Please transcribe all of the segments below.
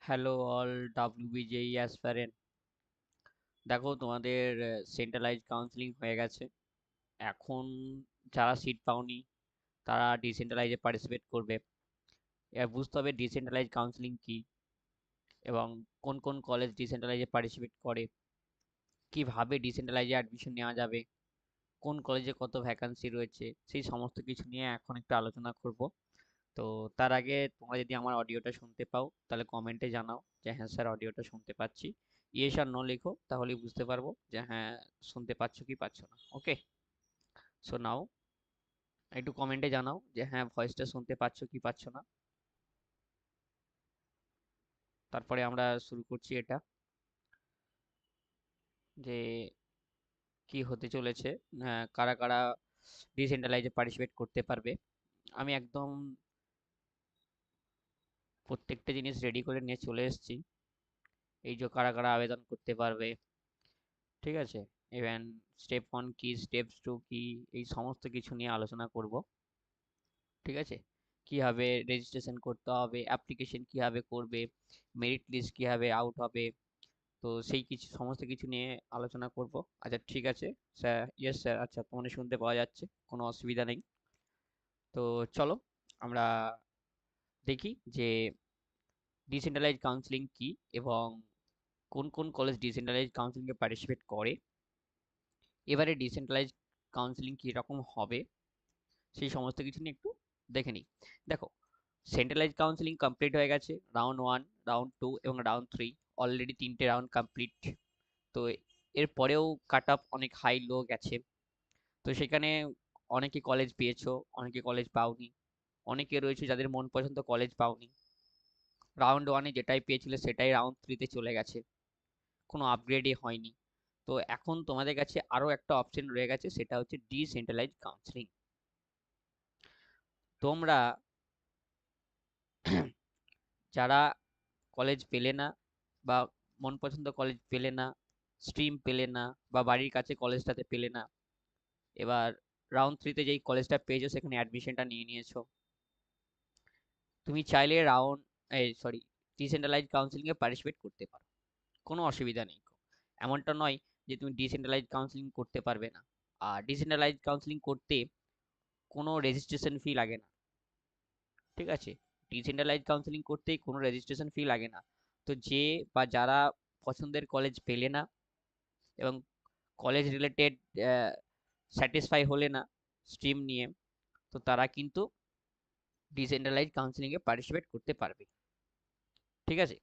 Hello all WBJE aspirant. দেখো তোমাদের centralise counselling হয়ে গেছে। এখন যারা সিট পাওনি তারা ডিসেন্ট্রালাইজে পার্টিসিপেট করবে। এবার বুঝতে হবে ডিসেন্ট্রালাইজ কাউন্সিলিং কি এবং কোন কোন কলেজ ডিসেন্ট্রালাইজে পার্টিসিপেট করে, কিভাবে ডিসেন্ট্রালাইজে অ্যাডমিশন নেওয়া যাবে, কোন কলেজে কত ভ্যাকান্সি রয়েছে, সেই সমস্ত কিছু নিয়ে এখন একটু আলোচনা করব। তো তার আগে তোমরা যদি আমার অডিওটা শুনতে পাও তাহলে কমেন্টে জানাও যে হ্যাঁ স্যার অডিওটা শুনতে পাচ্ছি। ইয়েস আর নো লেখো, তাহলেই বুঝতে পারবো যে হ্যাঁ শুনতে পাচ্ছ কি পাচ্ছ না। ওকে, সো নাও একটু কমেন্টে জানাও যে হ্যাঁ ভয়েসটা শুনতে পাচ্ছ কি পাচ্ছ না। তারপরে আমরা শুরু করছি এটা, যে কি হতে চলেছে, কারা কারা ডিসেন্ট্রালাইজে পার্টিসিপেট করতে পারবে। আমি একদম প্রত্যেকটা জিনিস রেডি করে নিয়ে চলে এসেছি। এই যে কারা কারা আবেদন করতে পারবে, ঠিক আছে, ইভেন স্টেপ 1 কি, স্টেপস 2 কি, এই সমস্ত কিছু নিয়ে আলোচনা করব। ঠিক আছে, কিভাবে রেজিস্ট্রেশন করতে হবে, অ্যাপ্লিকেশন কিভাবে করবে, মেরিট লিস্ট কিভাবে আউট হবে, তো সেই কিছু সমস্ত কিছু নিয়ে আলোচনা করব। আচ্ছা ঠিক আছে স্যার, ইয়েস স্যার, আচ্ছা তোমাদের শুনতে পাওয়া যাচ্ছে, কোনো অসুবিধা নেই। তো চলো আমরা দেখি যে ডিসেন্ট্রালাইজ কাউন্সিলিং কি এবং কোন কোন কলেজ ডিসেন্ট্রালাইজ কাউন্সিলিংয়ে পার্টিসিপেট করে, এবারে ডিসেন্ট্রালাইজ কাউন্সিলিং কীরকম হবে সেই সমস্ত কিছু নিয়ে একটু দেখে নিই। দেখো, সেন্ট্রালাইজ কাউন্সিলিং কমপ্লিট হয়ে গেছে, রাউন্ড 1, রাউন্ড 2 এবং রাউন্ড 3, অলরেডি 3টে রাউন্ড কমপ্লিট। তো এরপরেও কাট অফ অনেক হাই লো গেছে। তো সেখানে অনেকে কলেজ পেয়েছো, অনেকে কলেজ পাওনি, অনেকে রয়েছে যাদের মন পছন্দ কলেজ পাওনি। রাউন্ড 1-এ যেটাই পেয়েছিলে সেটাই রাউন্ড 3-তে চলে গেছে, কোনো আপগ্রেডই হয়নি। তো এখন তোমাদের কাছে আরও একটা অপশন রয়ে গেছে, সেটা হচ্ছে ডিসেন্ট্রালাইজ কাউন্সিলিং। তোমরা যারা কলেজ পেলে না বা মন পছন্দ কলেজ পেলে না, স্ট্রিম পেলে না, বা বাড়ির কাছে কলেজটাতে পেলে না, এবার রাউন্ড 3-তে যেই কলেজটা পেয়েছো সেখানে অ্যাডমিশনটা নিয়ে নিয়েছো, তুমি চাইলে ডিসেন্ট্রালাইজ কাউন্সিলিংয়ে পার্টিসিপেট করতে পারো, কোনো অসুবিধা নেই। এমনটা নয় যে তুমি ডিসেন্ট্রালাইজ কাউন্সিলিং করতে পারবে না। আর ডিসেন্ট্রালাইজ কাউন্সিলিং করতে কোনো রেজিস্ট্রেশন ফি লাগে না, ঠিক আছে, ডিসেন্ট্রালাইজ কাউন্সিলিং করতে কোনো রেজিস্ট্রেশন ফি লাগে না। তো যে বা যারা পছন্দের কলেজ পেলে না এবং কলেজ রিলেটেড স্যাটিসফাই হলে না স্ট্রিম নিয়ে, তো তারা কিন্তু ডিসেন্ট্রালাইজ কাউন্সিলিংয়ে পার্টিসিপেট করতে পারবে। ঠিক আছে,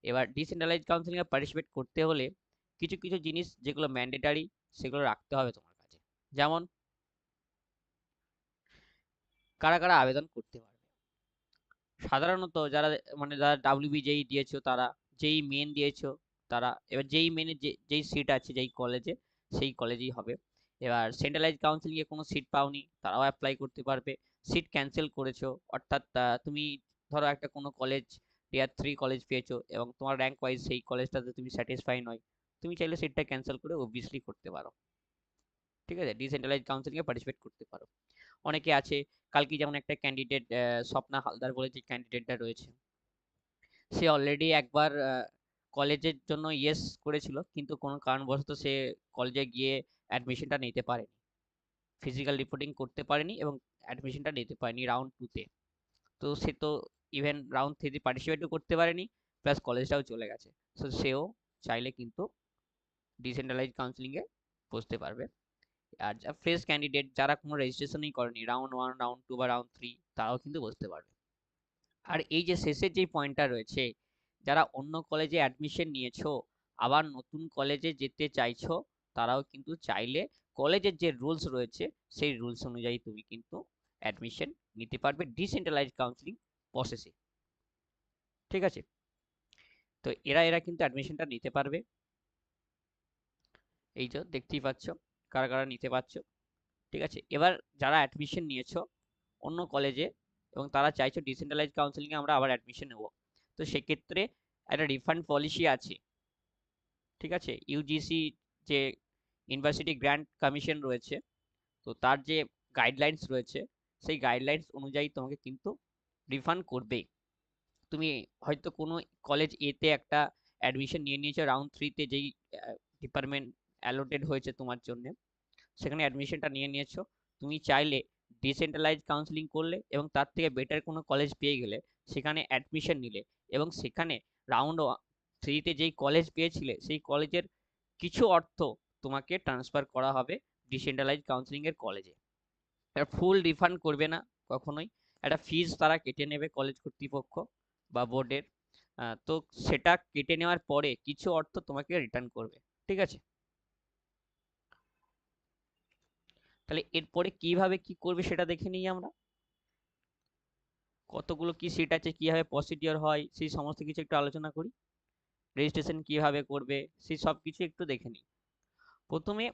এবার ডিসেন্ট্রালাইজ কাউন্সিলিংয়ে পার্টিসিপেট করতে হলে কিছু কিছু জিনিস যেগুলো ম্যান্ডেটারি সেগুলো রাখতে হবে তোমার কাছে। যেমন কারা কারা আবেদন করতে পারবে, সাধারণত যারা মানে যারা WBJEE দিয়েছো তারা, যেই মেন দিয়েছো তারা, এবার যেই মেনে যেই সিট আছে যেই কলেজে সেই কলেজেই হবে। এবার সেন্ট্রালাইজ কাউন্সিলিংয়ে কোনো সিট পাওনি তারাও অ্যাপ্লাই করতে পারবে। সিট ক্যান্সেল করেছো অর্থাৎ তুমি ধরো একটা কোনো কলেজ টিয়ার 3 কলেজ পেয়েছো এবং তোমার র্যাঙ্ক ওয়াইজ সেই কলেজটাতে তুমি স্যাটিসফাই নয়, তুমি চাইলে সিটটা ক্যান্সেল করে অবভিয়াসলি করতে পারো। ঠিক আছে, ডিসেন্ট্রালাইজ কাউন্সিলিংয়ে পার্টিসিপেট করতে পারো। অনেকে আছে, কালকে যেমন একটা ক্যান্ডিডেট স্বপ্না হালদার বলে যে ক্যান্ডিডেটটা রয়েছে, সে অলরেডি একবার কলেজের জন্য ইয়েস করেছিল, কিন্তু কোনো কারণবশত সে কলেজে গিয়ে অ্যাডমিশনটা নিতে পারেনি, ফিজিক্যাল রিপোর্টিং করতে পারেনি এবং অ্যাডমিশনটা নিতে পারেনি রাউন্ড 2-তে। তো সে তো ইভেন রাউন্ড 3-তে পার্টিসিপেটও করতে পারেনি, প্লাস কলেজটাও চলে গেছে। সো সেও চাইলে কিন্তু ডিসেন্ট্রালাইজ কাউন্সিলিংয়ে বসতে পারবে। আর যা ফ্রেশ ক্যান্ডিডেট যারা কোনো রেজিস্ট্রেশনই করেনি রাউন্ড 1, রাউন্ড 2 বা রাউন্ড 3, তারাও কিন্তু বসতে পারবে। আর এই যে শেষের যে পয়েন্টটা রয়েছে, যারা অন্য কলেজে অ্যাডমিশন নিয়েছো আবার নতুন কলেজে যেতে চাইছো, তারাও কিন্তু চাইলে কলেজের যে রুলস রয়েছে সেই রুলস অনুযায়ী তুমি কিন্তু অ্যাডমিশন নিতে পারবে ডিসেন্ট্রালাইজ কাউন্সিলিং প্রসেসে। ঠিক আছে, তো এরা এরা কিন্তু অ্যাডমিশনটা নিতে পারবে। এই যে দেখতেই পাচ্ছ কারা কারা নিতে পারছো। ঠিক আছে, এবার যারা অ্যাডমিশন নিয়েছো অন্য কলেজে এবং তারা চাইছো ডিসেন্ট্রালাইজ কাউন্সিলিংয়ে আমরা আবার অ্যাডমিশন নেব, তো সেক্ষেত্রে একটা রিফান্ড পলিসি আছে। ঠিক আছে, ইউজিসি যে ইউনিভার্সিটি গ্র্যান্ট কমিশন রয়েছে, তো তার যে গাইডলাইন্স রয়েছে সেই গাইডলাইন্স অনুযায়ী তোমাকে কিন্তু রিফান্ড করবেই। তুমি হয়তো কোনো কলেজ এ তে একটা অ্যাডমিশন নিয়ে নিয়েছো রাউন্ড 3 তে, যেই ডিপার্টমেন্ট অ্যালোটেড হয়েছে তোমার জন্য, সেখানে অ্যাডমিশনটা নিয়ে নিয়েছো। তুমি চাইলে ডিসেন্ট্রালাইজ কাউন্সিলিং করলে এবং তার থেকে বেটার কোনো কলেজ পেয়ে গেলে সেখানে অ্যাডমিশন নিলে, এবং সেখানে রাউন্ড 3 তে যেই কলেজ পেয়েছিলে সেই কলেজের কিছু অর্থ তোমাকে ট্রান্সফার করা হবে ডিসেন্ট্রালাইজ কাউন্সিলিং এর কলেজে। ফুল রিফান্ড করবে না কখনোই, একটা ফিজ তারা কেটে নেবে কলেজ কর্তৃপক্ষ বা বোর্ডের। তো সেটা কেটে নেওয়ার পরে কিছু অর্থ তোমাকে রিটার্ন করবে। ঠিক আছে, তাহলে এরপরে কিভাবে কি করবে সেটা দেখে নিই আমরা। কতগুলো কি সিট আছে, কিভাবে প্রসিডিওর হয়, সেই সমস্ত কিছু একটু আলোচনা করি। রেজিস্ট্রেশন কিভাবে করবে সেই সব কিছু একটু দেখে নিই। প্রথমে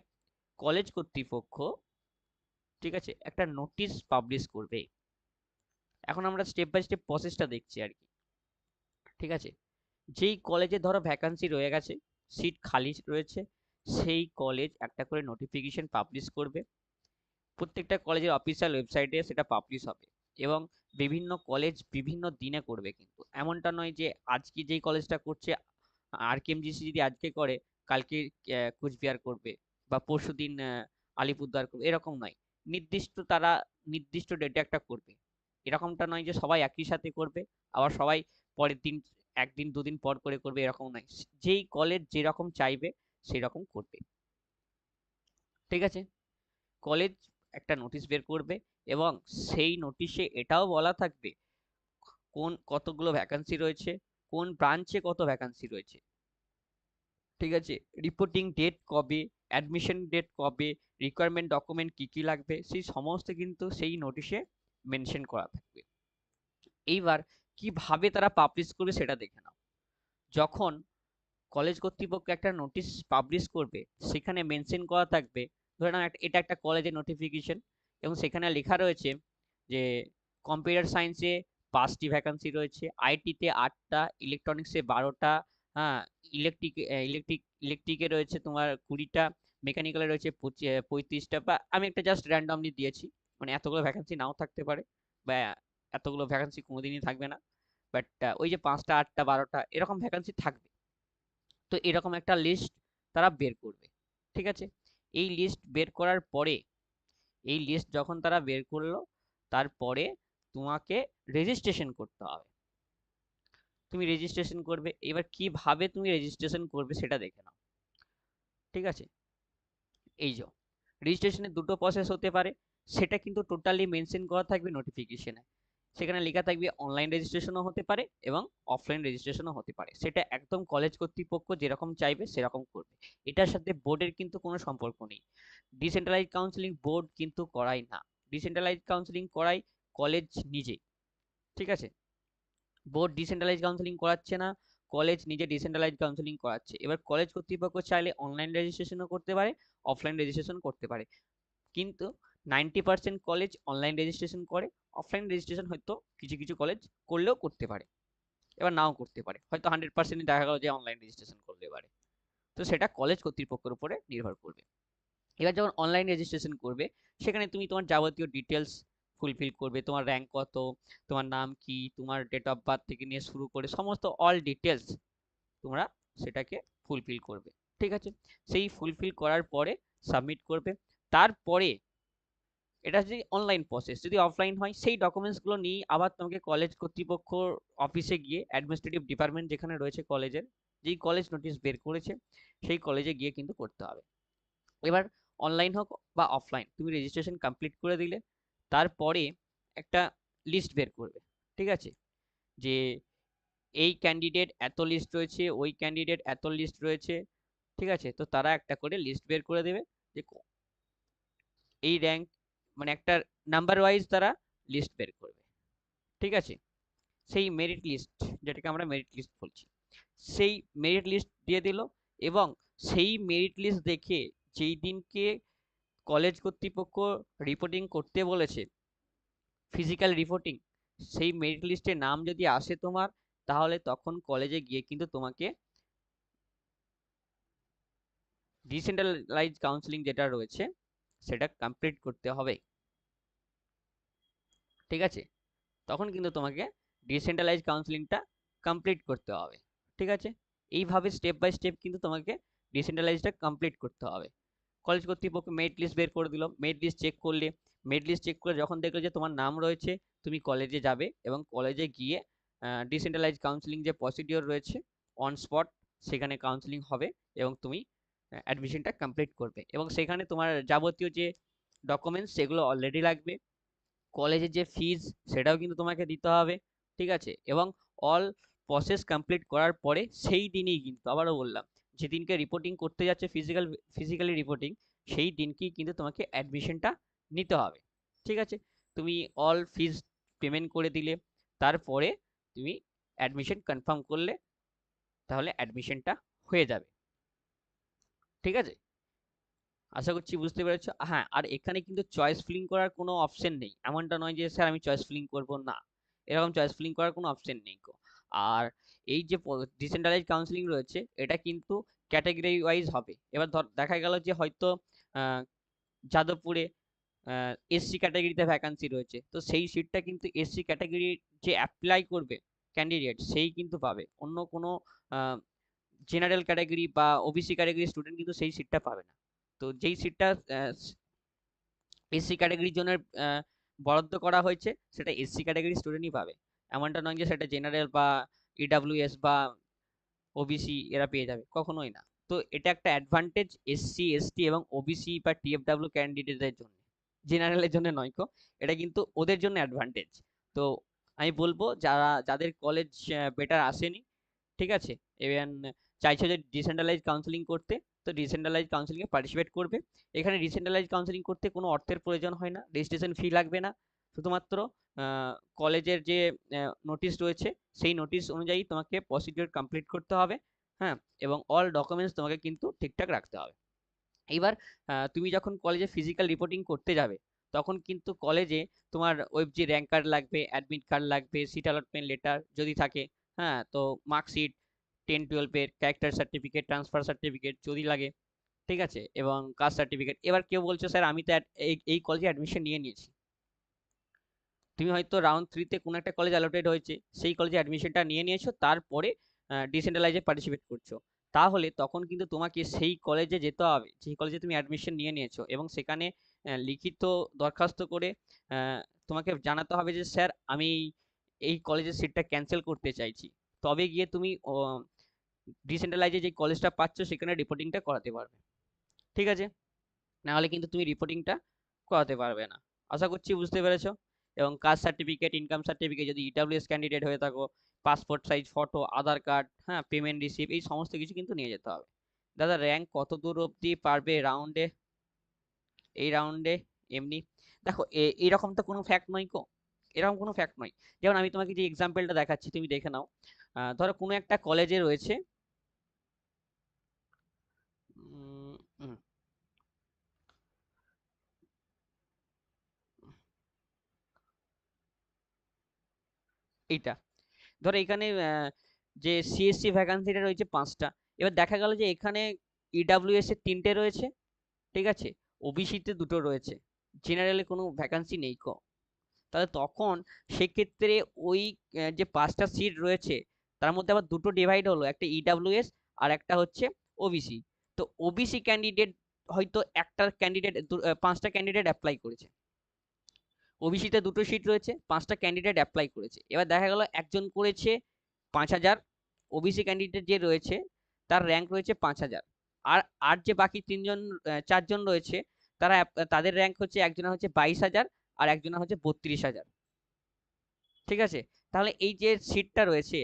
কলেজ কর্তৃপক্ষ, ঠিক আছে, একটা নোটিশ পাবলিশ করবে। এখন আমরা স্টেপ বাই স্টেপ প্রসেসটা দেখছি আর কি। ঠিক আছে, যেই কলেজে ধরো ভ্যাকান্সি রয়ে গেছে, সিট খালি রয়েছে, সেই কলেজ একটা করে নোটিফিকেশন পাবলিশ করবে। প্রত্যেকটা কলেজের অফিসিয়াল ওয়েবসাইটে সেটা পাবলিশ হবে, এবং বিভিন্ন কলেজ বিভিন্ন দিনে করবে। কিন্তু এমনটা নয় যে আজকে যেই কলেজটা করছে, RKMGC যদি আজকে করে কালকে কুচবিহার করবে, বা পরশুদিন আলিপুরদুয়ার করবে, এরকম নয়। নির্দিষ্ট তারা নির্দিষ্ট ডেটে একটা করবে। এরকমটা নয় যে সবাই একই সাথে করবে, আবার সবাই পরের দিন একদিন দুদিন পর করে করবে, এরকম নয়। যেই কলেজ যেরকম চাইবে সেই রকম করবে। ঠিক আছে, কলেজ একটা নোটিশ বের করবে, এবং সেই নোটিশে এটাও বলা থাকবে কোন কতগুলো ভ্যাকান্সি রয়েছে, কোন ব্রাঞ্চে কত ভ্যাকান্সি রয়েছে। ঠিক আছে, রিপোর্টিং ডেট কবে, অ্যাডমিশন ডেট কবে, রিকোয়ারমেন্ট ডকুমেন্ট কি কি লাগবে, সেই সমস্ত কিন্তু সেই নোটিশে মেনশন করা থাকবে। এইবার কিভাবে তারা পাবলিশ করবে সেটা দেখে নাও। যখন কলেজ কর্তৃপক্ষ একটা নোটিশ পাবলিশ করবে, সেখানে মেনশন করা থাকবে, ধরে নাও এটা একটা কলেজের নোটিফিকেশন, এবং সেখানে লেখা রয়েছে যে কম্পিউটার সায়েন্সে 5টি ভ্যাকান্সি রয়েছে, আইটিতে 8টা, ইলেকট্রনিক্সে 12টা, হ্যাঁ, ইলেকট্রিকে রয়েছে তোমার 20টা, মেকানিক্যালে রয়েছে 35টা, বা আমি একটা জাস্ট র্যান্ডমলি দিয়েছি, মানে এতগুলো ভ্যাকান্সি নাও থাকতে পারে, বা এতগুলো ভ্যাকান্সি কোনোদিনই থাকবে না, বাট ওই যে 5টা 8টা 12টা এরকম ভ্যাকান্সি থাকবে। তো এরকম একটা লিস্ট তারা বের করবে। ঠিক আছে, এই লিস্ট বের করার পরে, এই লিস্ট যখন তারা বের করলো, তারপরে তোমাকে রেজিস্ট্রেশন করতে হবে। তুমি রেজিস্ট্রেশন করবে, এবার কিভাবে তুমি রেজিস্ট্রেশন করবে সেটা দেখে নাও। ঠিক আছে, এই যে রেজিস্ট্রেশনের দুটো প্রসেস হতে পারে, সেটা কিন্তু টোটালি মেনশন করা থাকবে নোটিফিকেশনে। সেখানে লেখা থাকবে অনলাইন রেজিস্ট্রেশনও হতে পারে এবং অফলাইন রেজিস্ট্রেশনও হতে পারে, সেটা একদম কলেজ কর্তৃপক্ষ যেরকম চাইবে সেরকম করবে। এটার সাথে বোর্ডের কিন্তু কোনো সম্পর্ক নেই। ডিসেন্ট্রালাইজ কাউন্সিলিং বোর্ড কিন্তু করায় না, ডিসেন্ট্রালাইজ কাউন্সিলিং করায় কলেজ নিজে। ঠিক আছে, বোর্ড ডিসেন্ট্রালাইজ কাউন্সিলিং করাচ্ছে না, কলেজ নিজে ডিসেন্ট্রালাইজ কাউন্সিলিং করাচ্ছে। এবার কলেজ কর্তৃপক্ষ চাইলে অনলাইন রেজিস্ট্রেশনও করতে পারে, অফলাইন রেজিস্ট্রেশন করতে পারে, কিন্তু 90% কলেজ অনলাইন রেজিস্ট্রেশন করে। অফলাইন রেজিস্ট্রেশন হয়তো কিছু কিছু কলেজ করলেও করতে পারে, এবার নাও করতে পারে, হয়তো 100% দেখা গেল যে অনলাইন রেজিস্ট্রেশন করতে পারে। তো সেটা কলেজ কর্তৃপক্ষের উপরে নির্ভর করবে। এবার যখন অনলাইন রেজিস্ট্রেশন করবে, সেখানে তুমি তোমার যাবতীয় ডিটেলস ফুলফিল করবে, তোমার র্যাঙ্ক কত, তোমার নাম কি, তোমার ডেট অফ বার্থ থেকে নিয়ে শুরু করে সমস্ত অল ডিটেলস তোমরা সেটাকে ফুলফিল করবে। ঠিক আছে, সেই ফুলফিল করার পরে সাবমিট করবে। তারপরে এটা যদি অনলাইন প্রসেস, যদি অফলাইন হয় সেই ডকুমেন্টসগুলো নিয়ে আবার তোমাকে কলেজ কর্তৃপক্ষ অফিসে গিয়ে, অ্যাডমিনিস্ট্রেটিভ ডিপার্টমেন্ট যেখানে রয়েছে কলেজের, যেই কলেজ নোটিশ বের করেছে সেই কলেজে গিয়ে কিন্তু করতে হবে। এবার অনলাইন হোক বা অফলাইন, তুমি রেজিস্ট্রেশন কমপ্লিট করে দিলে, তারপরে একটা লিস্ট বের করবে। ঠিক আছে, যে এই ক্যান্ডিডেট এত লিস্ট রয়েছে, ওই ক্যান্ডিডেট এত লিস্ট রয়েছে। ঠিক আছে, তো তারা একটা করে লিস্ট বের করে দেবে যে এই র্যাঙ্ক, মানে একটা নাম্বার ওয়াইজ তারা লিস্ট বের করবে। ঠিক আছে, সেই মেরিট লিস্ট, যেটাকে আমরা মেরিট লিস্ট বলছি, সেই মেরিট লিস্ট দিয়ে দিল, এবং সেই মেরিট লিস্ট দেখে যেই দিনকে কলেজ কর্তৃপক্ষ রিপোর্টিং করতে বলেছে, ফিজিক্যাল রিপোর্টিং, সেই মেরিট লিস্টে নাম যদি আসে তোমার, তাহলে তখন কলেজে গিয়ে কিন্তু তোমাকে ডিসেন্ট্রালাইজ কাউন্সিলিং যেটা রয়েছে সেটা কমপ্লিট করতে হবে। ঠিক আছে, তখন কিন্তু তোমাকে ডিসেন্ট্রালাইজ কাউন্সিলিংটা কমপ্লিট করতে হবে। ঠিক আছে, এইভাবে স্টেপ বাই স্টেপ কিন্তু তোমাকে ডিসেন্ট্রালাইজটা কমপ্লিট করতে হবে। কলেজ কর্তৃপক্ষ মেরিট লিস্ট বের করে দিল, মেরিট লিস্ট চেক করলে, মেরিট লিস্ট চেক করে যখন দেখলো যে তোমার নাম রয়েছে, তুমি কলেজে যাবে এবং কলেজে গিয়ে ডিসেন্ট্রালাইজ কাউন্সিলিং যে প্রসিডিওর রয়েছে অন স্পট সেখানে কাউন্সিলিং হবে এবং তুমি অ্যাডমিশনটা কমপ্লিট করবে এবং সেখানে তোমার যাবতীয় যে ডকুমেন্টস সেগুলো অলরেডি লাগবে, কলেজের যে ফিজ সেটাও কিন্তু তোমাকে দিতে হবে। ঠিক আছে, এবং অল প্রসেস কমপ্লিট করার পরে সেই দিনই কিন্তু আবারও বললাম, যেদিনকে রিপোর্টিং করতে যাচ্ছে ফিজিক্যালি রিপোর্টিং, সেই দিনকেই কিন্তু তোমাকে অ্যাডমিশনটা নিতে হবে। ঠিক আছে, তুমি অল ফিজ পেমেন্ট করে দিলে, তারপরে তুমি অ্যাডমিশন কনফার্ম করলে, তাহলে অ্যাডমিশনটা হয়ে যাবে। ঠিক আছে, আশা করছি বুঝতে পেরেছো। হ্যাঁ, আর এখানে কিন্তু চয়েস ফিলিং করার কোনো অপশন নেই, এমনটা নয় যে স্যার আমি চয়েস ফিলিং করব না, এরকম চয়েস ফিলিং করার কোনো অপশন নেই গো। আর এই যে ডিসেন্ট্রালাইজ কাউন্সিলিং রয়েছে এটা কিন্তু ক্যাটাগরি ওয়াইজ হবে। এবার ধর দেখা গেল যে হয়তো আহ, যাদবপুরে এসসি ক্যাটাগরিতে ভ্যাকান্সি রয়েছে, তো সেই সিটটা কিন্তু এসসি ক্যাটাগরি যে অ্যাপ্লাই করবে ক্যান্ডিডেট সেই কিন্তু পাবে, অন্য কোনো জেনারেল ক্যাটাগরি বা ওবিসি ক্যাটাগরি স্টুডেন্ট কিন্তু সেই সিটটা পাবে না। তো যেই সিটটা এসসি ক্যাটাগরির জন্য বরাদ্দ করা হয়েছে সেটা এসসি ক্যাটাগরি স্টুডেন্টই পাবে, এমনটা নয় যে সেটা জেনারেল বা ইডাব্লিউএস বা ওবিসি এরা পেয়ে যাবে, কখনোই না। তো এটা একটা অ্যাডভান্টেজ এসসি এসটি এবং ওবিসি বা টিএফডাব্লিউ ক্যান্ডিডেটদের জন্য, জেনারেলের জন্য নয় কো, এটা কিন্তু ওদের জন্য অ্যাডভান্টেজ। তো আমি বলবো যাদের কলেজ বেটার আসেনি, ঠিক আছে, এবং চাইছো যে ডিসেন্ট্রালাইজ কাউন্সিলিং করতে, তো ডিসেন্ট্রালাইজ কাউন্সিলিংয়ে পার্টিসিপেট করবে। এখানে ডিসেন্ট্রালাইজ কাউন্সিলিং করতে কোনো অর্থের প্রয়োজন হয় না, রেজিস্ট্রেশন ফি লাগবে না, শুধুমাত্র কলেজের যে নোটিশ রয়েছে সেই নোটিশ অনুযায়ী তোমাকে প্রসিডিওর কমপ্লিট করতে হবে। হ্যাঁ, এবং অল ডকুমেন্টস তোমাকে কিন্তু ঠিকঠাক রাখতে হবে। এইবার তুমি যখন কলেজে ফিজিক্যাল রিপোর্টিং করতে যাবে তখন কিন্তু কলেজে তোমার ওই যে র্যাঙ্ক কার্ড লাগবে, অ্যাডমিট কার্ড লাগবে, সিট অ্যালটমেন্ট লেটার যদি থাকে, হ্যাঁ, তো marksheet, 10-12 character certificate, transfer certificate যদি লাগে, ঠিক আছে, এবং কাস্ট সার্টিফিকেট। এবার কেউ বলছো স্যার আমি তো এই কলেজে অ্যাডমিশন নিয়ে নিয়েছি, তুমি হয়তো রাউন্ড 3-তে কোনো একটা কলেজ অ্যালোটেড হয়েছে, সেই কলেজে অ্যাডমিশনটা নিয়ে নিয়েছো, তারপরে ডিসেন্ট্রালাইজে পার্টিসিপেট করছো, তাহলে তখন কিন্তু তোমাকে সেই কলেজে যেতে হবে যেই কলেজে তুমি অ্যাডমিশন নিয়ে নিয়েছো এবং সেখানে লিখিত দরখাস্ত করে আহ, তোমাকে জানাতে হবে যে স্যার আমি এই কলেজের সিটটা ক্যান্সেল করতে চাইছি, তবে গিয়ে তুমি ডিসেন্ট্রালাইজে যে কলেজটা পাচ্ছ সেখানে রিপোর্টিংটা করাতে পারবে। ঠিক আছে, নাহলে কিন্তু তুমি রিপোর্টিংটা করাতে পারবে না। আশা করছি বুঝতে পেরেছো। এবং কাস্ট সার্টিফিকেট, ইনকাম সার্টিফিকেট যদি ইডাব্লিউএস ক্যান্ডিডেট হয়ে থাকো, পাসপোর্ট সাইজ ফটো, আধার কার্ড, হ্যাঁ, পেমেন্ট রিসিপ্ট, এই সমস্ত কিছু কিন্তু নিয়ে যেতে হবে। দাদা র্যাঙ্ক কত দূর অবধি পারবে রাউন্ডে, এই রাউন্ডে এমনি দেখো এইরকম তো কোনো ফ্যাক্ট নয় কো, এরকম কোনো ফ্যাক্ট নয়। যেমন আমি তোমাকে যে এক্সাম্পলটা দেখাচ্ছি তুমি দেখে নাও, ধরো কোনো একটা কলেজে রয়েছে উম, উম, এইটা ধরো এখানে যে সিএসসি ভ্যাকান্সিটা রয়েছে 5টা, এবার দেখা গেল যে এখানে ইডাব্লিউএস এর 3টে রয়েছে, ঠিক আছে, ওবিসিতে 2টো রয়েছে, জেনারেলে কোনো ভ্যাকান্সি নেই কো, তাহলে তখন সেক্ষেত্রে ওই যে 5টা সিট রয়েছে তার মধ্যে আবার 2টো ডিভাইড হলো, একটা ইডাব্লিউএস আর একটা হচ্ছে ওবিসি। তো ওবিসি ক্যান্ডিডেট হয়তো একটা ক্যান্ডিডেট 5টা ক্যান্ডিডেট অ্যাপ্লাই করেছে, ওবিসিতে 2টো সিট রয়েছে, 5টা ক্যান্ডিডেট অ্যাপ্লাই করেছে, এবার দেখা গেল একজন করেছে 5,000, ওবিসি ক্যান্ডিডেট যে রয়েছে তার র্যাঙ্ক রয়েছে 5,000, আর আর যে বাকি 4জন রয়েছে তাদের র্যাঙ্ক হচ্ছে, একজনের হচ্ছে 22,000 আর একজনের হচ্ছে 32,000। ঠিক আছে, তাহলে এই যে সিটটা রয়েছে,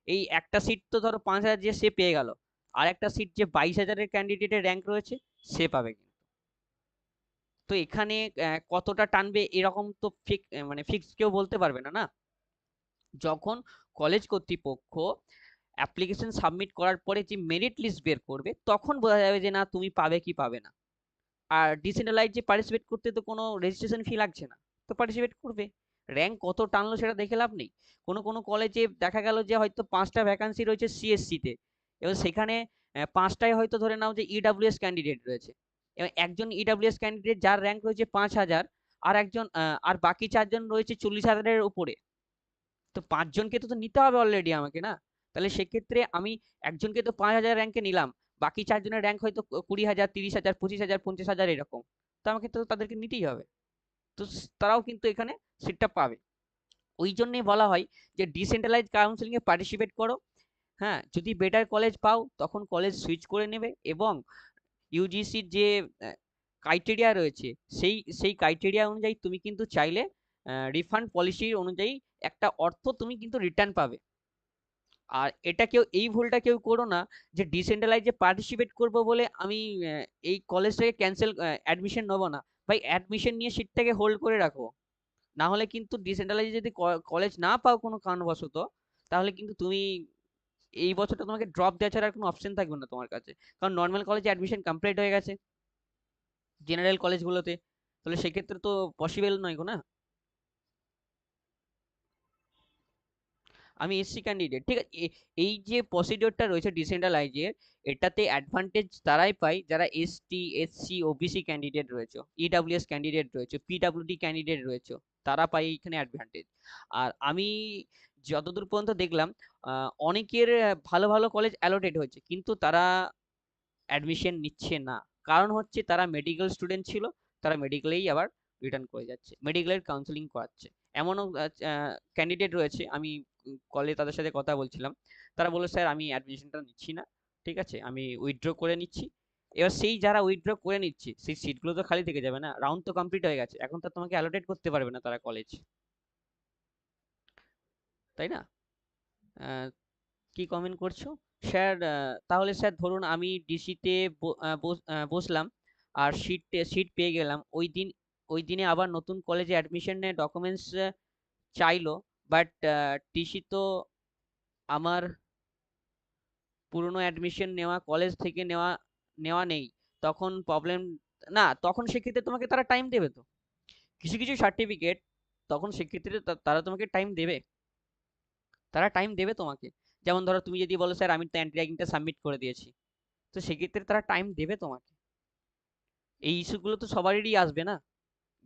এই একটা সিট তো ধরো 5,000 যে সে পেয়ে গেল, আর একটা সিট যে 22,000-এর ক্যান্ডিডেটের র্যাঙ্ক রয়েছে সে পাবে কিন্তু। তো এখানে কতটা টানবে এরকম তো মানে ফিক্স কেউ বলতে পারবে না না। যখন কলেজ কর্তৃপক্ষ অ্যাপ্লিকেশন সাবমিট করার পরে যে মেরিট লিস্ট বের করবে তখন বোঝা যাবে যে না তুমি পাবে কি পাবে না। আর ডিসেন্ট্রালাইজ যে পার্টিসিপেট করতে তো কোনো রেজিস্ট্রেশন ফি লাগছে না, তো পার্টিসিপেট করবে। র্যাঙ্ক কত টানলো সেটা দেখে লাভ নেই। কোনো কোনো কলেজে দেখা গেল যে হয়তো 5টা ভ্যাকান্সি রয়েছে সিএসসি তে, এবং সেখানে 5টায় হয়তো ধরে নাও যে ইডাব্লিউএস ক্যান্ডিডেট রয়েছে, এবং একজন ইডাব্লিউএস ক্যান্ডিডেট যার র্যাঙ্ক রয়েছে 5,000, আর একজন আর বাকি 4জন রয়েছে 40,000-এর উপরে। তো 5 জনকে তো নিতে হবে অলরেডি আমাকে, না? তাহলে সেক্ষেত্রে আমি একজনকে তো 5,000 র্যাঙ্কে নিলাম, বাকি 4 জনের র্যাঙ্ক হয়তো 20,000, 30,000, 25,000, 50,000 এরকম। তো আমাকে তো তাদেরকে নিতেই হবে। তো তারাও কিন্তু এখানে সিটটা পাবে। ওই জন্যই বলা হয় যে ডিসেন্ট্রালাইজ কাউন্সিলিং এ পার্টিসিপেট করো। হ্যাঁ, যদি বেটার কলেজ পাও তখন কলেজ সুইচ করে নেবে, এবং ইউজিসির যে ক্রাইটেরিয়া রয়েছে সেই সেই ক্রাইটেরিয়া অনুযায়ী তুমি কিন্তু চাইলে রিফান্ড পলিসি অনুযায়ী একটা অর্থ তুমি কিন্তু রিটার্ন পাবে। আর এটা কেউ, এই ভুলটা কেউ করো না যে ডিসেন্ট্রালাইজে পার্টিসিপেট করব বলে আমি এই কলেজটাকে ক্যান্সেল, অ্যাডমিশন নেবো না। ভাই অ্যাডমিশন নিয়ে সিটটাকে হোল্ড করে রাখো। না হলে কিন্তু ডিসেন্ট্রালাইজে যদি কলেজ না পাও কোনো কারণবশত, তাহলে কিন্তু তুমি এই বছরটা তোমাকে ড্রপ দেওয়া ছাড়া আর কোনো অপশন থাকবে না তোমার কাছে। কারণ নর্মাল কলেজে অ্যাডমিশন কমপ্লিট হয়ে গেছে জেনারেল কলেজগুলোতে, তাহলে সেক্ষেত্রে তো পসিবল নয় গো, না? আমি এসসি ক্যান্ডিডেট, ঠিক আছে। এই যে প্রসিডিওরটা রয়েছে ডিসেন্ট্রালাইজের, এটাতে অ্যাডভান্টেজ তারাই পায় যারা এসটি, এসসি, ওবিসি ক্যান্ডিডেট রয়েছে, ইডাব্লিউএস ক্যান্ডিডেট রয়েছে, পিডাব্লিউডি ক্যান্ডিডেট রয়েছে, তারা পায় এইখানে অ্যাডভান্টেজ। আর আমি যতদূর পর্যন্ত দেখলাম, অনেকের ভালো ভালো কলেজ অ্যালোটেড হয়েছে, কিন্তু তারা অ্যাডমিশন নিচ্ছে না। কারণ হচ্ছে তারা মেডিকেল স্টুডেন্ট ছিল, তারা মেডিকেলেই আবার রিটার্ন করে যাচ্ছে, মেডিকেলের কাউন্সিলিং করাচ্ছে। এমনও ক্যান্ডিডেট রয়েছে, আমি কলে তাদের সাথে কথা বলছিলাম, তারা বললো স্যার আমি অ্যাডমিশনটা নিচ্ছি না, ঠিক আছে, আমি উইথড্র করে নিচ্ছি। এবার সেই যারা উইথড্র করে নিচ্ছে সেই সিটগুলো তো খালি থেকে যাবে না, রাউন্ড তো কমপ্লিট হয়ে গেছে, এখন তো তোমাকে অ্যালোটেট করতে পারবে না তারা কলেজ, তাই না? আহ, কি কমেন্ট করছো? স্যার, তাহলে স্যার ধরুন আমি ডিসিতে বসলাম, আর সিট পেয়ে গেলাম, ওই দিনে আবার নতুন কলেজে অ্যাডমিশনের ডকুমেন্টস চাইলো, বাট টিসি তো আমার পুরনো অ্যাডমিশন নেওয়া কলেজ থেকে নেওয়া নেওয়া নেই, তখন প্রবলেম? না, তখন সেক্ষেত্রে তোমাকে তারা টাইম দেবে তো, কিছু কিছু সার্টিফিকেট, তখন সেক্ষেত্রে তারা তোমাকে টাইম দেবে, তারা টাইম দেবে তোমাকে। যেমন ধরো তুমি যদি বলো স্যার আমি তো অ্যান্টি র্যাগিংটা সাবমিট করে দিয়েছি, তো সেক্ষেত্রে তারা টাইম দেবে তোমাকে। এই ইস্যুগুলো তো সবারই আসবে না,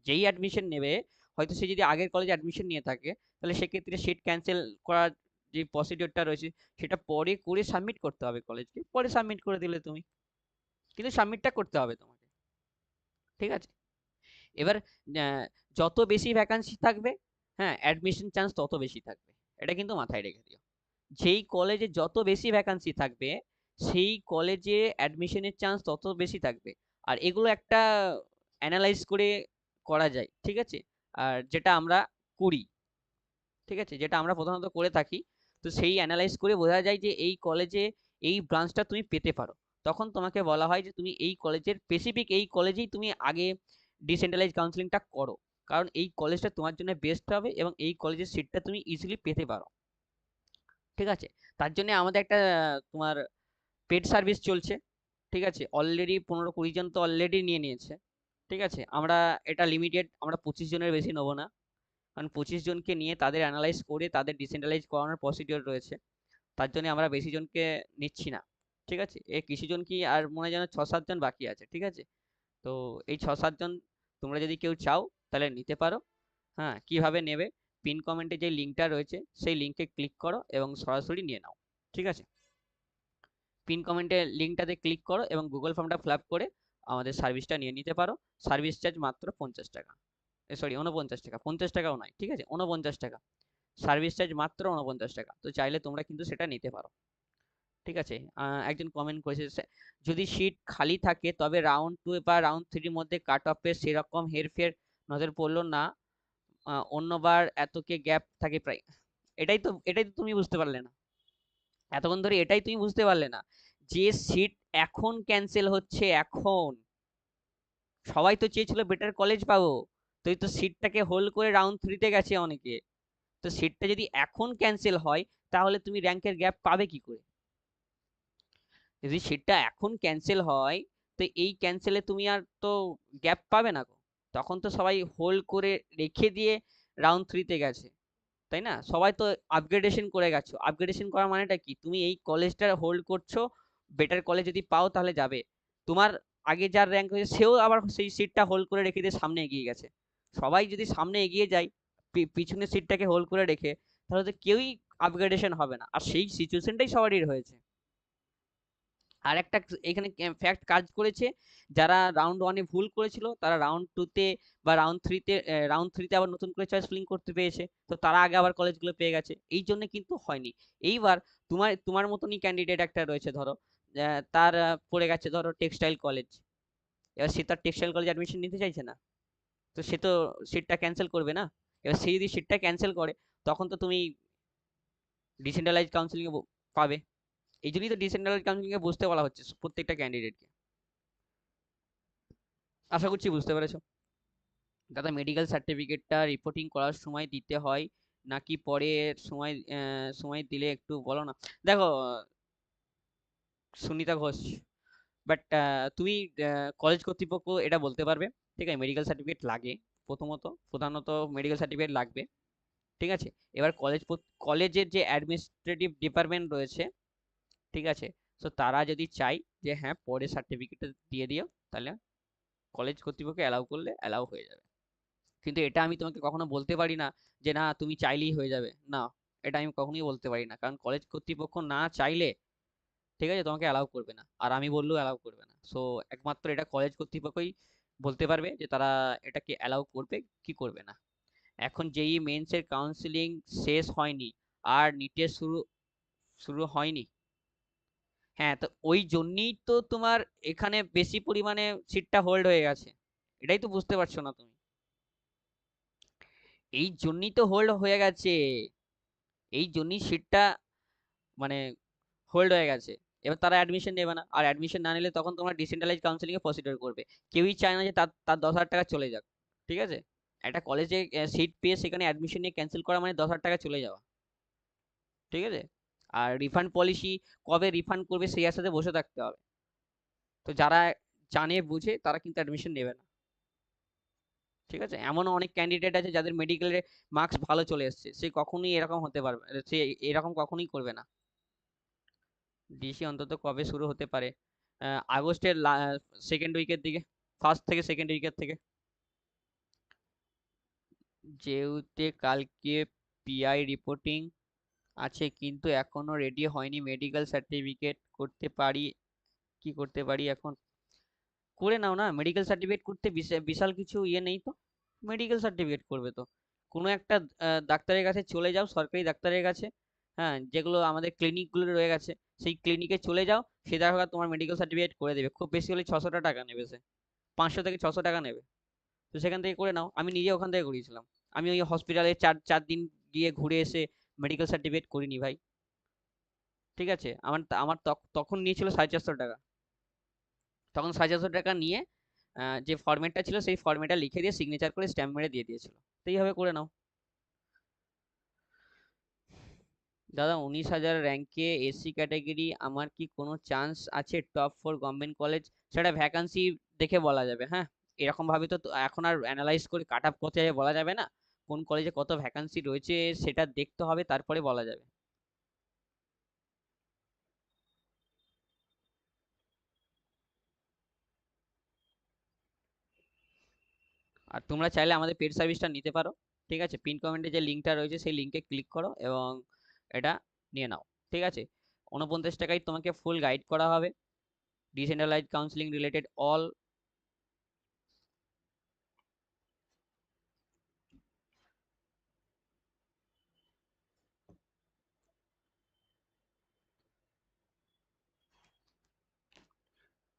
যেই অ্যাডমিশন নেবে, হয়তো সে যদি আগের কলেজে অ্যাডমিশন নিয়ে থাকে, তাহলে সেক্ষেত্রে সিট ক্যান্সেল করার যে প্রসিডিওরটা রয়েছে সেটা পরে করে সাবমিট করতে হবে কলেজকে, পরে সাবমিট করে দিলে তুমি, কিন্তু সাবমিটটা করতে হবে তোমাকে, ঠিক আছে? এবার আহ, যত বেশি ভ্যাকান্সি থাকবে, হ্যাঁ, অ্যাডমিশন চান্স তত বেশি থাকবে, এটা কিন্তু মাথায় রেখে দিও। যেই কলেজে যত বেশি ভ্যাকান্সি থাকবে, সেই কলেজে অ্যাডমিশনের চান্স তত বেশি থাকবে। আর এগুলো একটা অ্যানালাইজ করে করা যায়, ঠিক আছে? আর যেটা আমরা করি, ঠিক আছে, যেটা আমরা প্রধানত করে থাকি, তো সেই অ্যানালাইজ করে বোঝা যায় যে এই কলেজে এই ব্রাঞ্চটা তুমি পেতে পারো, তখন তোমাকে বলা হয় যে তুমি এই কলেজের স্পেসিফিক, এই কলেজেই তুমি আগে ডিসেন্ট্রালাইজ কাউন্সিলিংটা করো, কারণ এই কলেজটা তোমার জন্য বেস্ট হবে এবং এই কলেজের সিটটা তুমি ইজিলি পেতে পারো, ঠিক আছে? তার জন্য আমাদের একটা তোমার পেড সার্ভিস চলছে, ঠিক আছে, অলরেডি 15-20 জন তো অলরেডি নিয়ে নিয়েছে, ঠিক আছে। আমরা এটা লিমিটেড, আমরা 25 জনের বেশি নেবো না, কারণ 25 জনকে নিয়ে তাদের অ্যানালাইজ করে তাদের ডিসেন্ট্রালাইজ করানোর প্রসিডিওর রয়েছে, তার জন্য আমরা বেশি জনকে নিচ্ছি না, ঠিক আছে। কিছু জন কি আর মনে হয় যেন 6-7 জন বাকি আছে, ঠিক আছে। তো এই 6-7 জন তোমরা যদি কেউ চাও তাহলে নিতে পারো। হ্যাঁ, কিভাবে নেবে? পিন কমেন্টে যে লিঙ্কটা রয়েছে সেই লিঙ্কে ক্লিক করো এবং সরাসরি নিয়ে নাও, ঠিক আছে। পিন কমেন্টে লিঙ্কটাতে ক্লিক করো এবং গুগল ফর্মটা ফিল আপ করে আমাদের সার্ভিসটা নিয়ে নিতে পারো। সার্ভিস চার্জ মাত্র 50 টাকা, সরি 49 টাকা, 50 টাকাও নয়, ঠিক আছে, 49 টাকা। সার্ভিস চার্জ মাত্র 49 টাকা, তো চাইলে তোমরা কিন্তু সেটা নিতে পারো, ঠিক আছে। একজন কমেন্ট করেছে, যদি সিট খালি থাকে তবে রাউন্ড 2 বা রাউন্ড 3-র মধ্যে কাট অফের সেরকম হেরফের নজর পড়লো না, অন্যবার এতকে গ্যাপ থাকে প্রায়। এটাই তো তুমি বুঝতে পারলে না এতক্ষণ ধরে, এটাই তুমি বুঝতে পারলে না যে সিট এখন ক্যান্সেল হচ্ছে এখন। সবাই তো চেয়েছিল বেটার কলেজ পাবো, তো এই তো সিটটাকে হোল্ড করে রাউন্ড 3-তে গেছে অনেকে। তো সিটটা যদি এখন ক্যান্সেল হয়, তাহলে তুমি র্যাঙ্কের গ্যাপ পাবে কি করে? যদি সিটটা এখন ক্যান্সেল হয়, তো এই ক্যান্সেলে তুমি আর তো গ্যাপ পাবে না গো। তখন তো সবাই হোল্ড করে রেখে দিয়ে রাউন্ড 3-তে গেছে, তাই না? সবাই তো আপগ্রেডেশন করে গেছো, আপগ্রেডেশন করার মানেটা কি? তুমি এই কলেজটা হোল্ড করছো, বেটার কলেজ যদি পাও তাহলে যাবে। তোমার আগে যার র্যাঙ্ক হয়েছে সেও আবার সেই সিটটা হোল্ড করে রেখে দিয়ে সামনে এগিয়ে গেছে। সবাই যদি সামনে এগিয়ে যায় পিছনের সিটটাকে হোল্ড করে রেখে, তাহলে তো কেউই আপগ্রেডেশন হবে না, আর সেই সিচুয়েশনটাই সবারই হয়েছে। আর একটা এখানে ফ্যাক্ট কাজ করেছে, যারা রাউন্ড ওয়ানে ভুল করেছিল তারা রাউন্ড টুতে বা রাউন্ড থ্রিতে আবার নতুন করে চয়েস ফিলিং করতে পেরেছে, তো তারা আগে আবার কলেজগুলো পেয়ে গেছে, এই জন্য কিন্তু হয়নি। এইবার তোমার তোমার মতনই ক্যান্ডিডেট একটা রয়েছে ধরো, তার পড়ে গেছে ধরো টেক্সটাইল কলেজ, এবার সে তার টেক্সটাইল কলেজে অ্যাডমিশন নিতে চাইছে না, তো সে তো সিটটা ক্যান্সেল করবে না। এবার সে যদি সিটটা ক্যান্সেল করে, তখন তো তুমি ডিসেন্ট্রালাইজ কাউন্সিলিং এ পাবে। এই জন্যই তো ডিসেন্ট্রালাইজ কাউন্সিলিং এ বসতে বলা হচ্ছে প্রত্যেকটা ক্যান্ডিডেটকে। আশা করছি বুঝতে পেরেছো। দাদা, মেডিকেল সার্টিফিকেটটা রিপোর্টিং করার সময় দিতে হয় নাকি পরে সময় দিলে একটু বলো না। দেখো সুনিতা ঘোষ, বাট তুমি কলেজ কর্তৃপক্ষ এটা বলতে পারবে, ঠিক আছে, মেডিকেল সার্টিফিকেট লাগে, প্রধানত মেডিকেল সার্টিফিকেট লাগবে, ঠিক আছে। এবার কলেজের যে অ্যাডমিনিস্ট্রেটিভ ডিপার্টমেন্ট রয়েছে, ঠিক আছে, তো তারা যদি চাই যে হ্যাঁ পরে সার্টিফিকেটটা দিয়ে দিও, তাহলে কলেজ কর্তৃপক্ষ অ্যালাউ করলে অ্যালাউ হয়ে যাবে। কিন্তু এটা আমি তোমাকে কখনো বলতে পারি না যে না তুমি চাইলেই হয়ে যাবে, না, এটা আমি কখনোই বলতে পারি না, কারণ কলেজ কর্তৃপক্ষ না চাইলে, ঠিক আছে, তোমাকে অ্যালাউ করবে না, আর আমি বললেও অ্যালাউ করবে না। সো একমাত্র এটা কলেজ কর্তৃপক্ষই বলতে পারবে যে তারা এটাকে অ্যালাউ করবে কি করবে না। এখন যেই মেন্সের কাউন্সিলিং শেষ হয়নি, আর নিটের শুরু শুরু হয়নি, হ্যাঁ, তো ওই জন্যই তো তোমার এখানে বেশি পরিমাণে সিটটা হোল্ড হয়ে গেছে, এটাই তো বুঝতে পারছো না তুমি। এই জন্যই তো হোল্ড হয়ে গেছে, এই জন্যই সিটটা মানে হোল্ড হয়ে গেছে। এবার তারা অ্যাডমিশন নেবে না, আর অ্যাডমিশন না নিলে তখন তোমার ডিসেন্ট্রালাইজ কাউন্সিলিং এ প্রসিডিওর করবে। কেউই চায় না যে তার 10,000 টাকা চলে যাক, ঠিক আছে। একটা কলেজে সিট পেয়ে সেখানে অ্যাডমিশন নিয়ে ক্যান্সেল করা মানে 10,000 টাকা চলে যাওয়া, ঠিক আছে। আর রিফান্ড পলিসি কবে রিফান্ড করবে সেই আশাতে বসে থাকতে হবে। তো যারা জানে বুঝে তারা কিন্তু অ্যাডমিশন নেবে না, ঠিক আছে। এমনও অনেক ক্যান্ডিডেট আছে যাদের মেডিকেলের মার্কস ভালো চলে এসেছে, সে কখনোই এরকম হতে পারবে, সে এরকম কখনোই করবে না। ডিসি অন্তত কবে শুরু হতে পারে? আগস্টের সেকেন্ড উইকের দিকে, ফার্স্ট থেকে সেকেন্ড উইকের থেকে। যেহেতু কালকে পিআই রিপোর্টিং আছে কিন্তু এখনো রেডি হয়নি, মেডিকেল সার্টিফিকেট করতে পারি, কি করতে পারি এখন? করে নাও না, মেডিকেল সার্টিফিকেট করতে বিশাল কিছু ইয়ে নেই তো। মেডিকেল সার্টিফিকেট করবে তো কোনো একটা ডাক্তারের কাছে চলে যাও, সরকারি ডাক্তারের কাছে, হ্যাঁ, যেগুলো আমাদের ক্লিনিকগুলো রয়ে গেছে, সেই ক্লিনিকে চলে যাও, সে দেখা তোমার মেডিকেল সার্টিফিকেট করে দেবে, খুব বেশি হলে 600 টাকা নেবে, সে 500 থেকে 600 টাকা নেবে। তো সেখান থেকে করে নাও, আমি নিজে ওখান থেকে করিয়েছিলাম। আমি ওই হসপিটালে চার চার দিন গিয়ে ঘুরে এসে মেডিকেল সার্টিফিকেট করিনি ভাই, ঠিক আছে। আমার তখন নিয়েছিল 450 টাকা। তখন 450 টাকা নিয়ে যে ফরম্যাটটা ছিল সেই ফরম্যাটটা লিখে দিয়ে সিগনেচার করে স্ট্যাম্প মেরে দিয়ে দিয়েছিল। তো এইভাবে করে নাও। দাদা, 19,000 র্যাঙ্কে এসি ক্যাটাগরি, আমার কি কোনো চান্স আছে টপ 4 গভর্নমেন্ট কলেজ? সেটা ভ্যাকান্সি দেখে বলা যাবে, হ্যাঁ। এরকম ভাবে তো এখন আর অ্যানালাইজ করে কাট আপ করতে বলা যাবে না, কোন কলেজে কত ভ্যাকান্সি রয়েছে সেটা দেখতে হবে, তারপরে বলা যাবে। আর তোমরা চাইলে আমাদের পেড সার্ভিসটা নিতে পারো, ঠিক আছে। পিন কমেন্টে যে লিঙ্কটা রয়েছে সেই লিঙ্কে ক্লিক করো এবং এটা নিয়ে নাও, ঠিক আছে। 49 টাকায় তোমাকে ফুল গাইড করা হবে, ডিসেন্ট্রালাইজড কাউন্সিলিং রিলেটেড অল।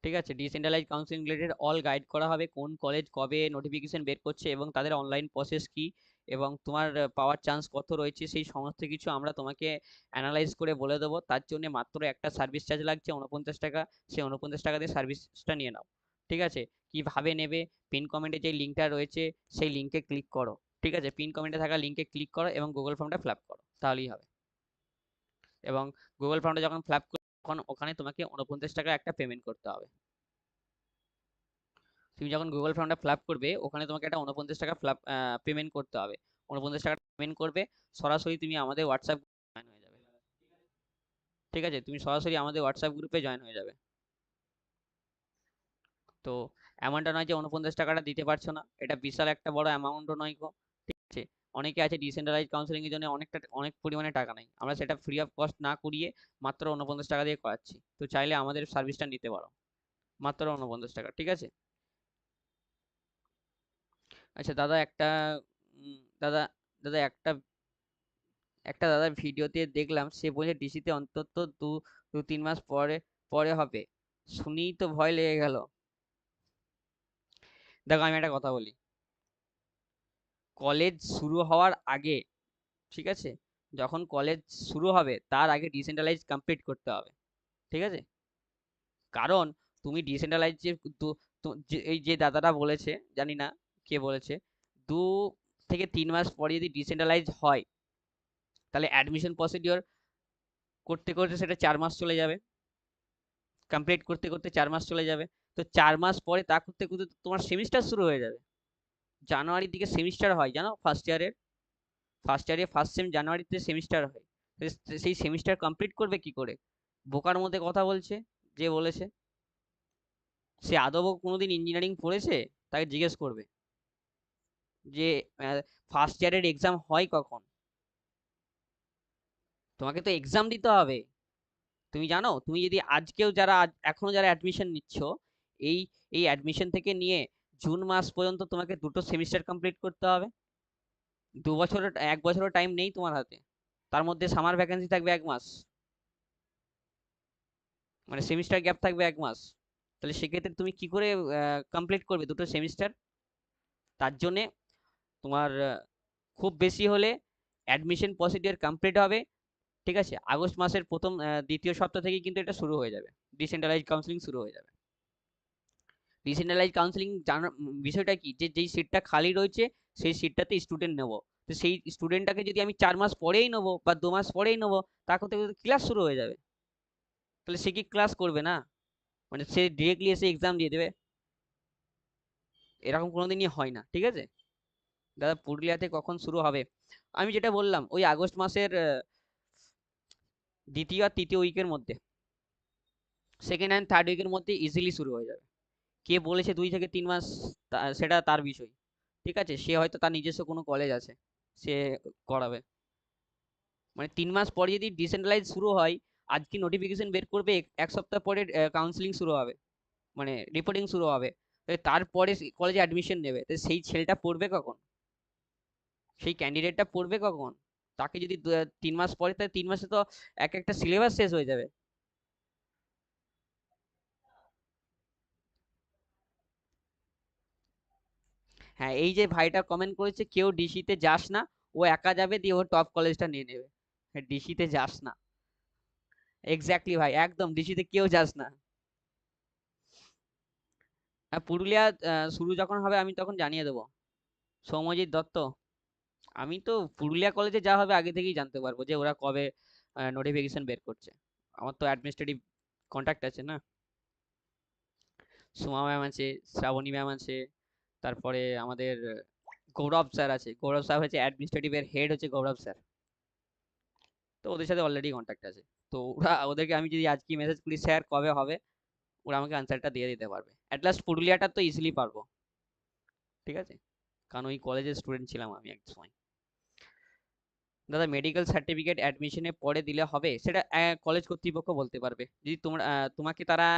ঠিক আছে, decentralise counselling related all guide করা হবে, কোন কলেজ কবে নোটিফিকেশন বের করছে এবং তাদের অনলাইন প্রসেস কি, এবং তোমার পাওয়ার চান্স কত রয়েছে, সেই সমস্ত কিছু আমরা তোমাকে অ্যানালাইজ করে বলে দেবো। তার জন্য মাত্র একটা সার্ভিস চার্জ লাগছে 49 টাকা, সেই 49 টাকা দিয়ে সার্ভিসটা নিয়ে নাও, ঠিক আছে। কিভাবে নেবে? পিন কমেন্টে যে লিঙ্কটা রয়েছে সেই লিঙ্কে ক্লিক করো, ঠিক আছে, পিন কমেন্টে থাকা লিঙ্কে ক্লিক করো এবং গুগল ফর্মটা ফিল আপ করো, তাহলেই হবে। এবং গুগল ফর্মটা যখন ফিল আপ করো তখন ওখানে তোমাকে 49 টাকা একটা পেমেন্ট করতে হবে। তুমি যখন গুগল ফর্মটা ফিল আপ করবে ওখানে তোমাকে একটা 49 টাকা পেমেন্ট করতে হবে। 49 টাকা পেমেন্ট করবে, সরাসরি তুমি আমাদের হোয়াটসঅ্যাপ জয়েন হয়ে যাবে, ঠিক আছে, তুমি সরাসরি আমাদের হোয়াটসঅ্যাপ গ্রুপে জয়েন হয়ে যাবে। তো এমনটা নয় যে 49 টাকাটা দিতে পারছো না, এটা বিশাল একটা বড় অ্যামাউন্টও নয় গো, ঠিক আছে। অনেকে আছে ডিসেন্ট্রালাইজ কাউন্সিলিং এর জন্য অনেক পরিমাণে টাকা নেয়, আমরা সেটা ফ্রি অফ কস্ট না করিয়ে মাত্র 49 টাকা দিয়ে করাচ্ছি। তো চাইলে আমাদের সার্ভিসটা নিতে পারো, মাত্র 49 টাকা, ঠিক আছে? আচ্ছা দাদা একটা দাদা দাদা একটা একটা দাদার ভিডিওতে দেখলাম, সে বলছে ডিসিতে অন্তত দু দু তিন মাস পরে পরে হবে। শুনেই তো ভয় লেগে গেল। দেখো আমি একটা কথা বলি, কলেজ শুরু হওয়ার আগে, ঠিক আছে, যখন কলেজ শুরু হবে তার আগে ডিসেন্ট্রালাইজ কমপ্লিট করতে হবে, ঠিক আছে? কারণ তুমি ডিসেন্ট্রালাইজ যে এই যে দাদাটা বলেছে, জানি না কে বলেছে, 2 থেকে 3 মাস পরে যদি ডিসেন্ট্রালাইজ হয়, তাহলে অ্যাডমিশন প্রসিডিওর করতে করতে সেটা 4 মাস চলে যাবে, কমপ্লিট করতে করতে 4 মাস চলে যাবে। তো 4 মাস পরে তা করতে করতে তো তোমার সেমিস্টার শুরু হয়ে যাবে। জানুয়ারির দিকে সেমিস্টার হয়, জানো? ফার্স্ট ইয়ারে ফার্স্ট সেম জানুয়ারিতে সেমিস্টার হয়। তো সেই সেমিস্টার কমপ্লিট করবে কি করে? বোকার মধ্যে কথা বলছে যে বলেছে, সে আদৌ কোনোদিন ইঞ্জিনিয়ারিং পড়েছে? তাকে জিজ্ঞেস করবে যে ফার্স্ট ইয়ারের এক্সাম হয় কখন। তোমাকে তো এক্সাম দিতে হবে। তুমি জানো, তুমি যদি আজকেও এখনো যারা অ্যাডমিশন নিচ্ছ, এই এই অ্যাডমিশন থেকে নিয়ে জুন মাস পর্যন্ত তোমাকে 2টো সেমিস্টার কমপ্লিট করতে হবে। 1 বছরের টাইম নেই তোমার হাতে। তার মধ্যে সামার ভ্যাকেন্সি থাকবে 1 মাস, মানে সেমিস্টার গ্যাপ থাকবে 1 মাস। তাহলে সেক্ষেত্রে তুমি কি করে কমপ্লিট করবে 2টো সেমিস্টার? তার জন্যে তোমার খুব বেশি হলে অ্যাডমিশন প্রসিডিওর কমপ্লিট হবে, ঠিক আছে, আগস্ট মাসের দ্বিতীয় সপ্তাহ থেকে কিন্তু এটা শুরু হয়ে যাবে, ডিসেন্ট্রালাইজ কাউন্সিলিং শুরু হয়ে যাবে। ডিসেন্ট্রালাইজ কাউন্সিলিং জানার বিষয়টা কি, যে যেই সিটটা খালি রয়েছে সেই সিটটাতে স্টুডেন্ট নেব। তো সেই স্টুডেন্টটাকে যদি আমি 4 মাস পরেই নেবো বা 2 মাস পরেই নেবো, তা করতে করতে ক্লাস শুরু হয়ে যাবে। তাহলে সে কি ক্লাস করবে না? মানে সে ডিরেক্টলি এসে এক্সাম দিয়ে দেবে? এরকম কোনোদিনই হয় না, ঠিক আছে? দাদা পুরুলিয়াতে কখন শুরু হবে? আমি যেটা বললাম, ওই আগস্ট মাসের দ্বিতীয় আর তৃতীয় উইকের মধ্যে, সেকেন্ড অ্যান্ড থার্ড উইকের মধ্যে ইজিলি শুরু হয়ে যাবে। কে বলেছে 2 থেকে 3 মাস, সেটা তার বিষয়, ঠিক আছে? সে হয়তো তার নিজস্ব কোনো কলেজ আছে, সে করাবে। মানে 3 মাস পরে যদি ডিসেন্ট্রালাইজ শুরু হয়, আজকে নোটিফিকেশন বের করবে, 1 সপ্তাহ পরে কাউন্সিলিং শুরু হবে, মানে রিপোর্টিং শুরু হবে। তারপরে কলেজে অ্যাডমিশন নেবে, তো সেই ছেলেটা পড়বে কখন? সেই ক্যান্ডিডেটটা পড়বে কখন? তাকে যদি 3 মাস পরে, তাহলে 3 মাসে তো একটা সিলেবাস শেষ হয়ে যাবে। হ্যাঁ, এই যে ভাইটা কমেন্ট করেছে, কেউ ডিসিতে যাস না, ও একা যাবে দিয়ে ও টপ কলেজটা নিয়ে নেবে। ডিসিতে যাস না, এক্স্যাক্টলি ভাই, একদম ডিসিতে কেউ যাস না। পুরুলিয়া শুরু যখন হবে আমি তখন জানিয়ে দেবো। সৌম্যজিৎ দত্ত, আমি তো পুরুলিয়া কলেজে যা হবে আগে থেকেই জানতে পারবো যে ওরা কবে নোটিফিকেশন বের করছে। আমার তো অ্যাডমিনিস্ট্রেটিভ কন্ট্যাক্ট আছে না। সুমা ম্যাম আছে, শ্রাবণী ম্যাম আছে, তারপরে আমাদের গৌরব স্যার আছে। গৌরব স্যার হচ্ছে অ্যাডমিনিস্ট্রেটিভ এর হেড, হচ্ছে গৌরব স্যার। তো ওদের সাথে অলরেডি কন্ট্যাক্ট আছে। তো ওদেরকে আমি যদি আজকে মেসেজ করি স্যার কবে হবে, ওরা আমাকে আনসারটা দিয়ে দিতে পারবে। অ্যাট লাস্ট পুরুলিয়াটা তো ইজিলি পারবো, ঠিক আছে? কারণ ওই কলেজের স্টুডেন্ট ছিলাম আমি এক সময়। দাদা মেডিকেল সার্টিফিকেট অ্যাডমিশনে পরে দিলে হবে? সেটা কলেজ কর্তৃপক্ষ বলতে পারবে। যদি তোমাকে তারা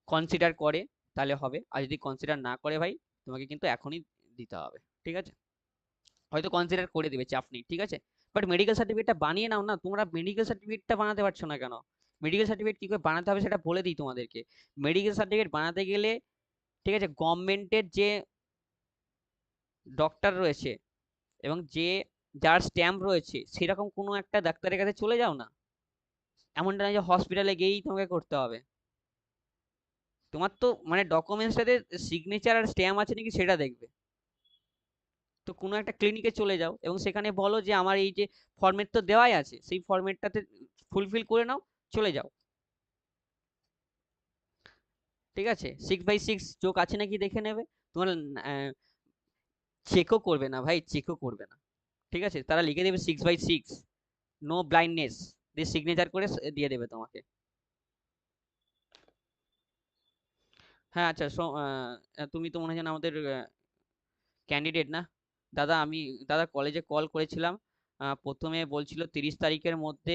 কনসিডার করে তাহলে হবে, আর যদি কনসিডার না করে ভাই, তোমাকে কিন্তু এখনই দিতে হবে, ঠিক আছে? হয়তো কনসিডার করে দিবে, চাপ নেই, ঠিক আছে? বাট মেডিকেল সার্টিফিকেটটা বানিয়ে নাও না। তোমরা মেডিকেল সার্টিফিকেটটা বানাতে পারছো না কেন? মেডিকেল সার্টিফিকেট কি করে বানাতে হবে সেটা বলে দিই তোমাদেরকে। মেডিকেল সার্টিফিকেট বানাতে গেলে, ঠিক আছে, গভর্নমেন্টের যে ডক্টর রয়েছে এবং যার স্ট্যাম্প রয়েছে, সেরকম কোনো একটা ডাক্তারের কাছে চলে যাও না। এমনটা না যে হসপিটালে গিয়েই তোমাকে করতে হবে। তোমার তো মানে ডকুমেন্টসটাতে সিগনেচার আর স্ট্যাম্প আছে নাকি সেটা দেখবে। তো কোনো একটা ক্লিনিকে চলে যাও এবং সেখানে বলো যে আমার এই যে ফরম্যাট তো দেওয়াই আছে, সেই ফরম্যাটটাতে ফুলফিল করে নাও, চলে যাও, ঠিক আছে? 6/6 চোখ আছে নাকি দেখে নেবে। তোমার চেকও করবে না ভাই, চেকও করবে না, ঠিক আছে? তারা লিখে দেবে 6/6, নো ব্লাইন্ডনেস, দিয়ে সিগনেচার করে দিয়ে দেবে তোমাকে। হ্যাঁ আচ্ছা, তুমি তো মনে হয় যেন আমাদের ক্যান্ডিডেট না? দাদা দাদা কলেজে কল করেছিলাম, প্রথমে বলছিল 30 তারিখের মধ্যে